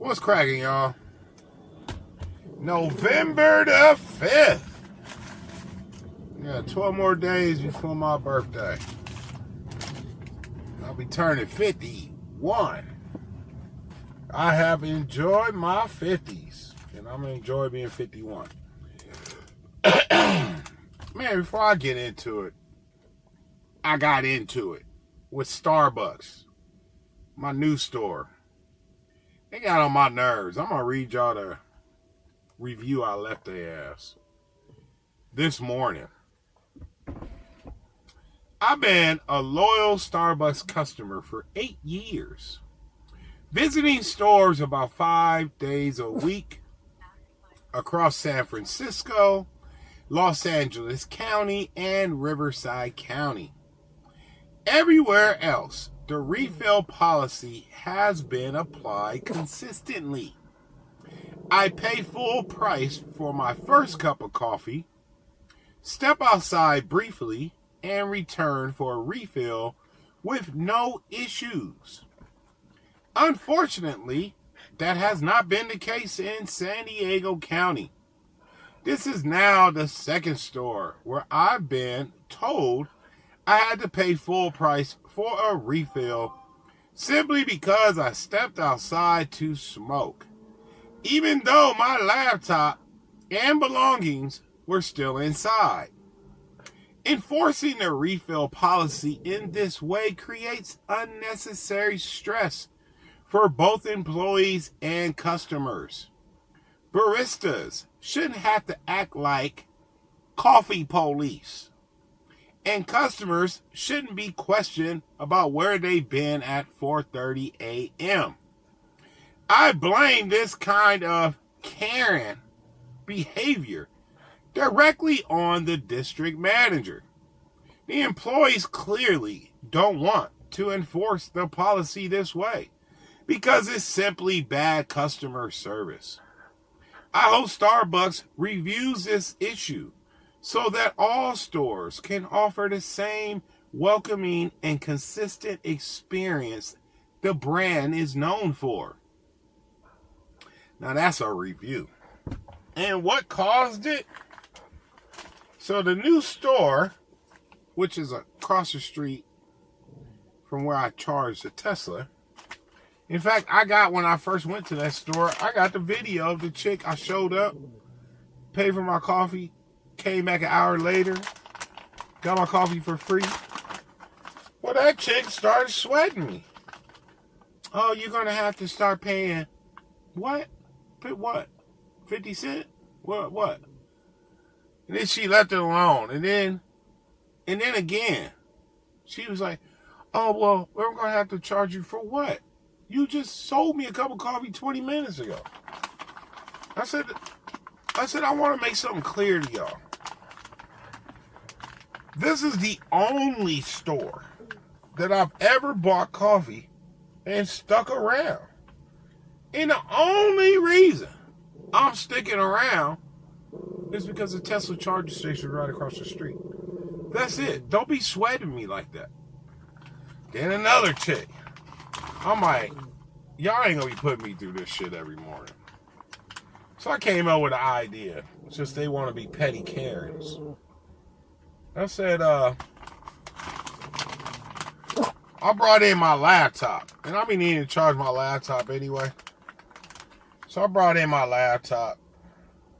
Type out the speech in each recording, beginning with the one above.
What's cracking, y'all? November the 5th. Yeah, 12 more days before my birthday. I'll be turning 51. I have enjoyed my 50s, and I'm going to enjoy being 51. Man, before I get into it, I got into it with Starbucks, my new store. They got on my nerves. I'm going to read y'all the review I left their ass this morning. I've been a loyal Starbucks customer for 8 years, visiting stores about 5 days a week across San Francisco, Los Angeles County, and Riverside County. Everywhere else, the refill policy has been applied consistently. I pay full price for my first cup of coffee, step outside briefly, and return for a refill with no issues. Unfortunately, that has not been the case in San Diego County. This is now the second store where I've been told I had to pay full price for a refill simply because I stepped outside to smoke, even though my laptop and belongings were still inside. Enforcing the refill policy in this way creates unnecessary stress for both employees and customers. Baristas shouldn't have to act like coffee police, and customers shouldn't be questioned about where they've been at 4:30 a.m. I blame this kind of Karen behavior directly on the district manager. The employees clearly don't want to enforce the policy this way because it's simply bad customer service. I hope Starbucks reviews this issue so that all stores can offer the same welcoming and consistent experience the brand is known for. Now that's a review. And what caused it? So the new store, which is across the street from where I charged the Tesla. In fact, when I first went to that store, I got the video of the chick. I showed up, paid for my coffee, came back an hour later, got my coffee for free. Well, that chick started sweating me. Oh, you're going to have to start paying what? What? 50 cents? What? And then she left it alone. And then again, she was like, oh, well, we're going to have to charge you for what? You just sold me a cup of coffee 20 minutes ago. I said, I want to make something clear to y'all. This is the only store that I've ever bought coffee and stuck around. And the only reason I'm sticking around is because the Tesla charging station is right across the street. That's it. Don't be sweating me like that. Then another chick. I'm like, y'all ain't gonna be putting me through this shit every morning. So I came up with an idea. It's just they want to be petty Karens. I said, I brought in my laptop. And I've been needing to charge my laptop anyway. So I brought in my laptop.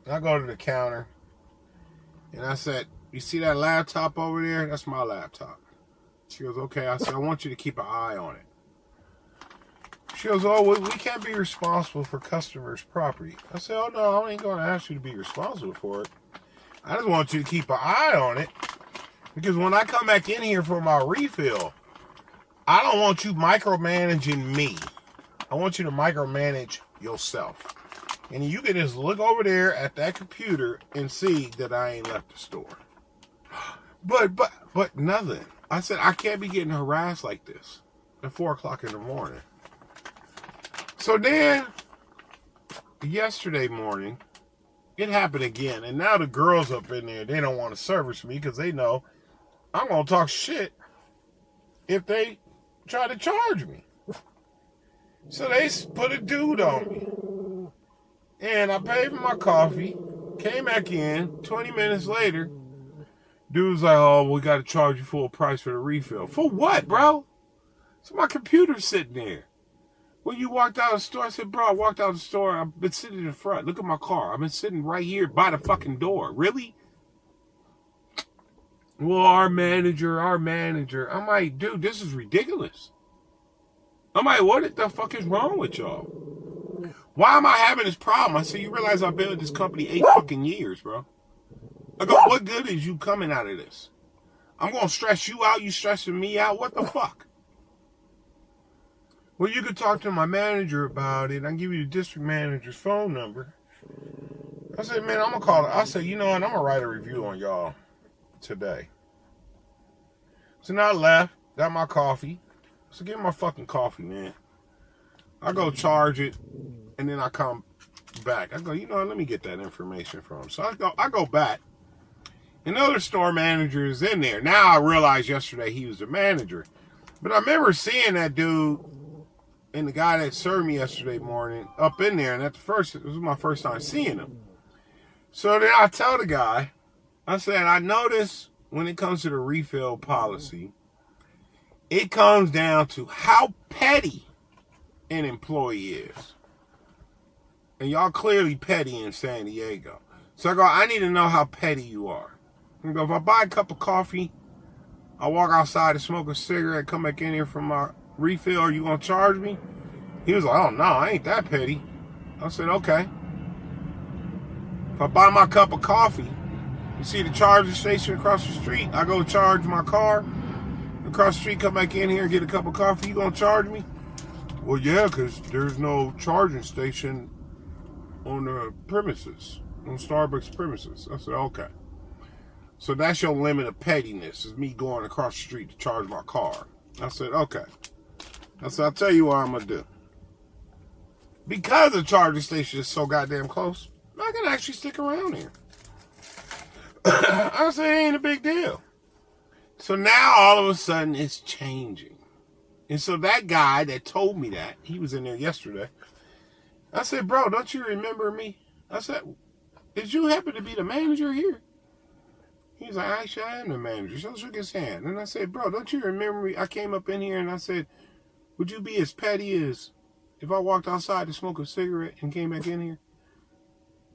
And I go to the counter. And I said, you see that laptop over there? That's my laptop. She goes, okay. I said, I want you to keep an eye on it. She goes, oh, we can't be responsible for customers' property. I said, oh, no, I ain't going to ask you to be responsible for it. I just want you to keep an eye on it. Because when I come back in here for my refill, I don't want you micromanaging me. I want you to micromanage yourself. And you can just look over there at that computer and see that I ain't left the store. But nothing. I said, I can't be getting harassed like this at 4 o'clock in the morning. So then, yesterday morning, it happened again. And now the girls up in there, they don't want to service me because they know I'm going to talk shit if they try to charge me. So they put a dude on me. And I paid for my coffee, came back in, 20 minutes later, dude's like, oh, we got to charge you full price for the refill. For what, bro? So my computer's sitting there. When you walked out of the store, I said, bro, I walked out of the store, I've been sitting in the front. Look at my car. I've been sitting right here by the fucking door. Really? Well, our manager. I'm like, dude, this is ridiculous. I'm like, what the fuck is wrong with y'all? Why am I having this problem? I said, you realize I've been with this company 8 fucking years, bro. I go, what good is you coming out of this? I'm going to stress you out, you stressing me out? What the fuck? Well, you could talk to my manager about it. I can give you the district manager's phone number. I said, man, I'm going to call it. I said, you know what? I'm going to write a review on y'all today. So now I left, got my coffee. So give me my fucking coffee, man. I go charge it, and then I come back. I go, you know what? Let me get that information from him. So I go back. Another store manager is in there. Now I realized yesterday he was the manager. But I remember seeing that dude and the guy that served me yesterday morning up in there. And it was my first time seeing him. So then I tell the guy, I said, I noticed when it comes to the refill policy, it comes down to how petty an employee is. And y'all clearly petty in San Diego. So I go, I need to know how petty you are. I go, if I buy a cup of coffee, I walk outside to smoke a cigarette, come back in here for my refill, are you going to charge me? He was like, oh, no, I ain't that petty. I said, okay. If I buy my cup of coffee, you see the charging station across the street, I go charge my car, across the street, come back in here and get a cup of coffee, you going to charge me? Well, yeah, because there's no charging station on the premises, on Starbucks premises. I said, okay. So that's your limit of pettiness, is me going across the street to charge my car. I said, okay. I said, I'll tell you what I'm going to do. Because the charging station is so goddamn close, I can actually stick around here. I said, it ain't a big deal. So now all of a sudden it's changing. And so that guy that told me that, he was in there yesterday. I said, bro, don't you remember me? I said, did you happen to be the manager here? He's like, actually, I am the manager. So I shook his hand. And I said, bro, don't you remember me? I came up in here and I said, would you be as petty as if I walked outside to smoke a cigarette and came back in here?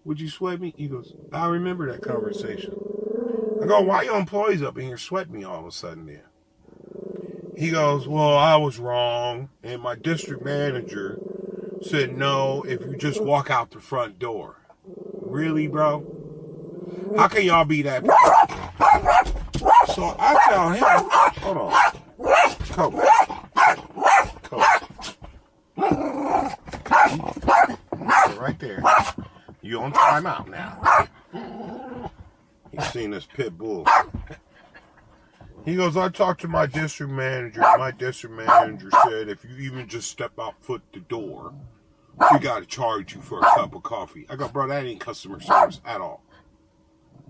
Would you sweat me? He goes, I remember that conversation. I go, why your employees up in here sweat me all of a sudden then? He goes, well, I was wrong. And my district manager said, no, if you just walk out the front door. Really, bro? How can y'all be that? So I tell him, hold on. Coach. Right there. You on timeout now. He's seen this pit bull. He goes, I talked to my district manager. My district manager said if you even just step out foot the door, we got to charge you for a cup of coffee. I go, bro, that ain't customer service at all.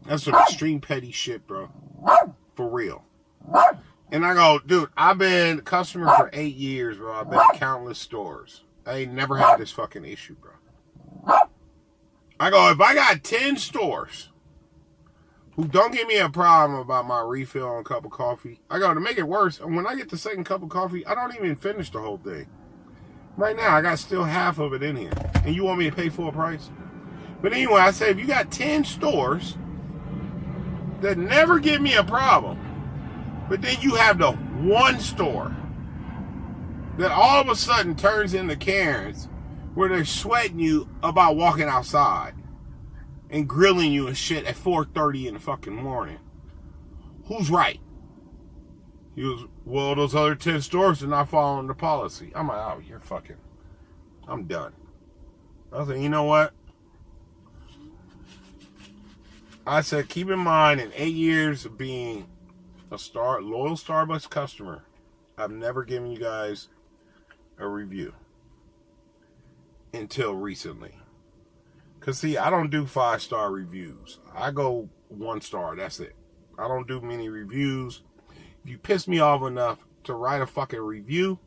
That's some extreme petty shit, bro. For real. And I go, dude, I've been a customer for 8 years, bro. I've been in countless stores. I ain't never had this fucking issue, bro. I go, if I got 10 stores who don't give me a problem about my refill on a cup of coffee, I go, to make it worse, when I get the second cup of coffee, I don't even finish the whole thing. Right now, I got still half of it in here. And you want me to pay full price? But anyway, I say, if you got 10 stores that never give me a problem, but then you have the one store that all of a sudden turns into Karens where they're sweating you about walking outside and grilling you and shit at 4:30 in the fucking morning. Who's right? He goes, well, those other 10 stores are not following the policy. I'm like, oh, you're fucking, I'm done. I said, you know what? I said, keep in mind, in 8 years of being a loyal Starbucks customer, I've never given you guys a review until recently. Because, see, I don't do 5-star reviews. I go 1 star, that's it. I don't do many reviews. If you piss me off enough to write a fucking review,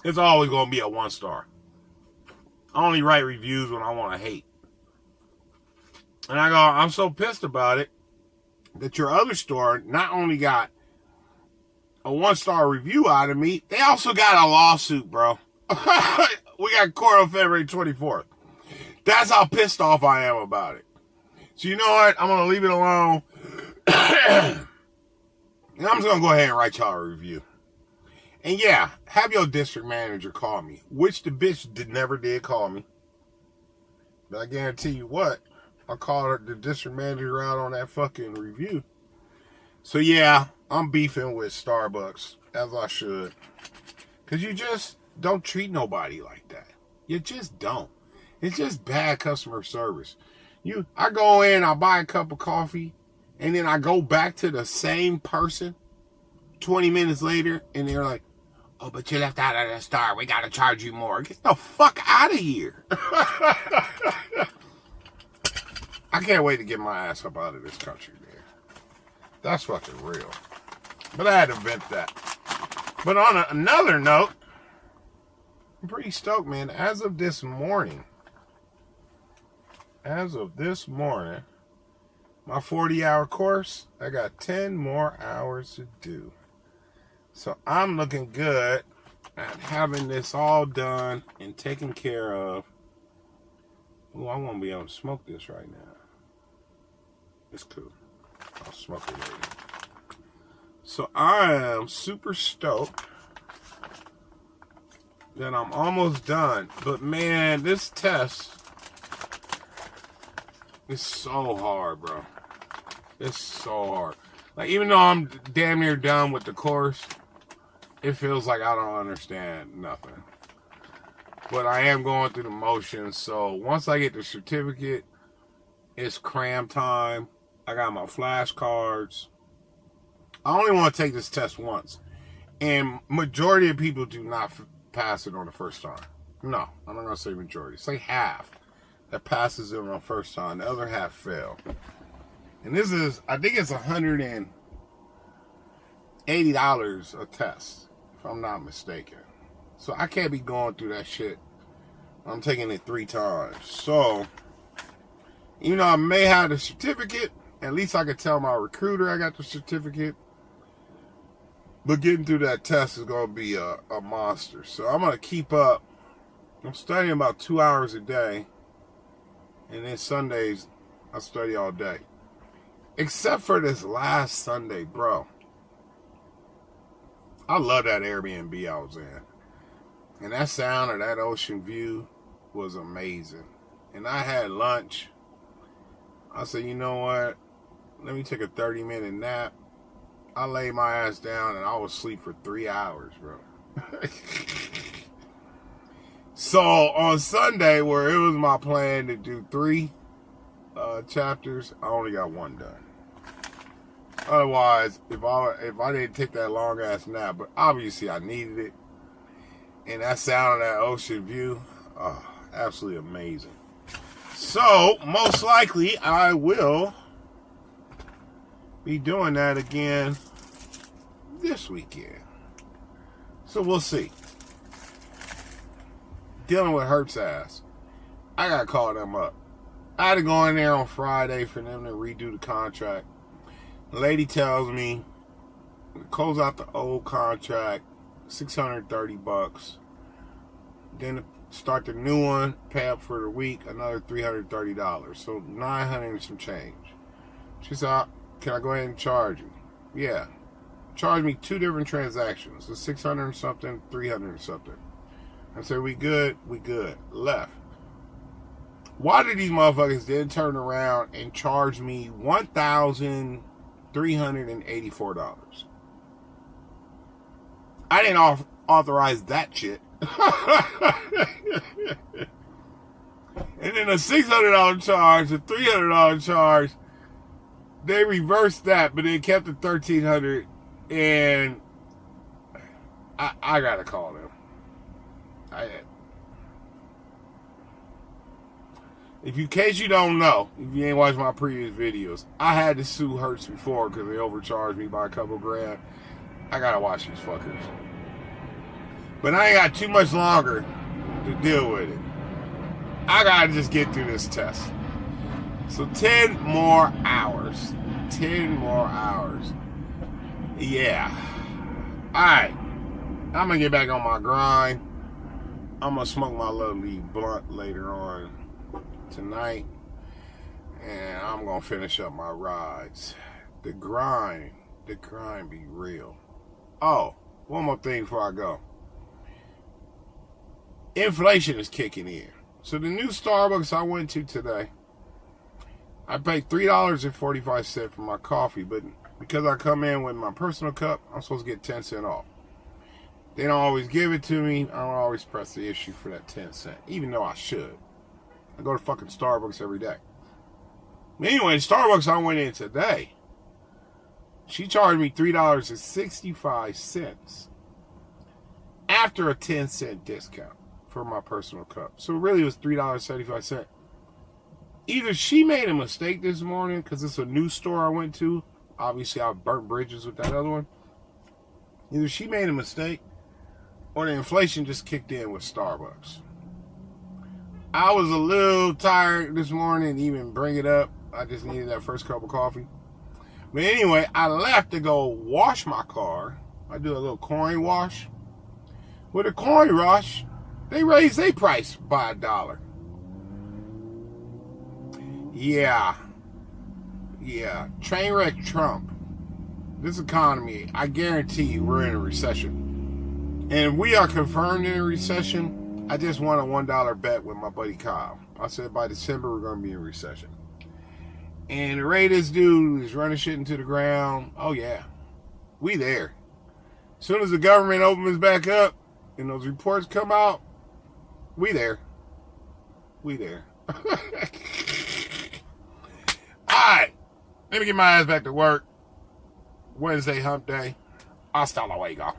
It's always going to be a 1 star. I only write reviews when I want to hate. And I go, I'm so pissed about it that your other store not only got a 1 star review out of me, they also got a lawsuit, bro. We got court on February 24th. That's how pissed off I am about it. So you know what? I'm going to leave it alone. And I'm just going to go ahead and write y'all a review. And yeah, have your district manager call me, which the bitch never did call me. But I guarantee you what, I called the district manager out on that fucking review. So yeah, I'm beefing with Starbucks, as I should. Because you just don't treat nobody like that. You just don't. It's just bad customer service. I go in, I buy a cup of coffee, and then I go back to the same person 20 minutes later, and they're like, oh, but you left out of the star. We got to charge you more. Get the fuck out of here. I can't wait to get my ass up out of this country, man. That's fucking real. But I had to vent that. But on another note, I'm pretty stoked, man. As of this morning, my 40-hour course, I got 10 more hours to do. So I'm looking good at having this all done and taken care of. Oh, I won't be able to smoke this right now. It's cool. I'll smoke it later. So I am super stoked that I'm almost done. But man, this test is so hard, bro. It's so hard. Like, even though I'm damn near done with the course, it feels like I don't understand nothing. But I am going through the motions. So once I get the certificate, it's cram time. I got my flashcards. I only want to take this test once. And majority of people do not pass it on the first time. No, I'm not going to say majority. Say half that passes it on the first time. The other half fail. And this is, I think it's $180 a test, if I'm not mistaken. So I can't be going through that shit. I'm taking it 3 times. So, even though I may have the certificate, at least I could tell my recruiter I got the certificate. But getting through that test is going to be a monster. So I'm going to keep up. I'm studying about 2 hours a day. And then Sundays, I study all day. Except for this last Sunday, bro. I love that Airbnb I was in. And that sound of that ocean view was amazing. And I had lunch. I said, you know what? Let me take a 30-minute nap. I laid my ass down and I was asleep for 3 hours, bro. So on Sunday, where it was my plan to do 3 chapters, I only got 1 done. Otherwise, if I didn't take that long ass nap, but obviously I needed it, and that sound of that ocean view, oh, absolutely amazing. So most likely I will be doing that again this weekend. So we'll see. Dealing with Hertz ass. I gotta call them up. I had to go in there on Friday for them to redo the contract. The lady tells me, close out the old contract, $630. Then start the new one, pay up for the week, another $330. So $900 and some change. She said, can I go ahead and charge you? Yeah. Charge me 2 different transactions. The $600 and something, $300 and something. I said, we good? We good. Left. Why did these motherfuckers then turn around and charge me $1,384? I didn't authorize that shit. And then a $600 charge, a $300 charge, they reversed that, but they kept the $1,300, and I gotta call them. In case you don't know, if you ain't watched my previous videos, I had to sue Hertz before because they overcharged me by a couple grand. I gotta watch these fuckers. But I ain't got too much longer to deal with it. I gotta just get through this test. So 10 more hours. 10 more hours. Yeah. Alright. I'm gonna get back on my grind. I'm gonna smoke my lovely blunt later on tonight. And I'm gonna finish up my rides. The grind be real. Oh, one more thing before I go. Inflation is kicking in. So the new Starbucks I went to today, I paid $3.45 for my coffee, but because I come in with my personal cup, I'm supposed to get 10 cents off. They don't always give it to me. I don't always press the issue for that 10 cents, even though I should. I go to fucking Starbucks every day. But anyway, Starbucks I went in today, she charged me $3.65 after a 10-cent discount for my personal cup. So really it was $3.75. Either she made a mistake this morning because it's a new store I went to. Obviously, I burnt bridges with that other one. Either she made a mistake or the inflation just kicked in with Starbucks. I was a little tired this morning to even bring it up. I just needed that first cup of coffee. But anyway, I left to go wash my car. I do a little coin wash. With a coin rush, they raised their price by $1. Yeah. Trainwreck Trump. This economy, I guarantee you, we're in a recession. And we are confirmed in a recession. I just won a $1 bet with my buddy Kyle. I said by December we're going to be in a recession. And the rate this dude is running shit into the ground. Oh yeah, we there. As soon as the government opens back up and those reports come out, we there. Alright, let me get my ass back to work. Wednesday hump day. Hasta luego.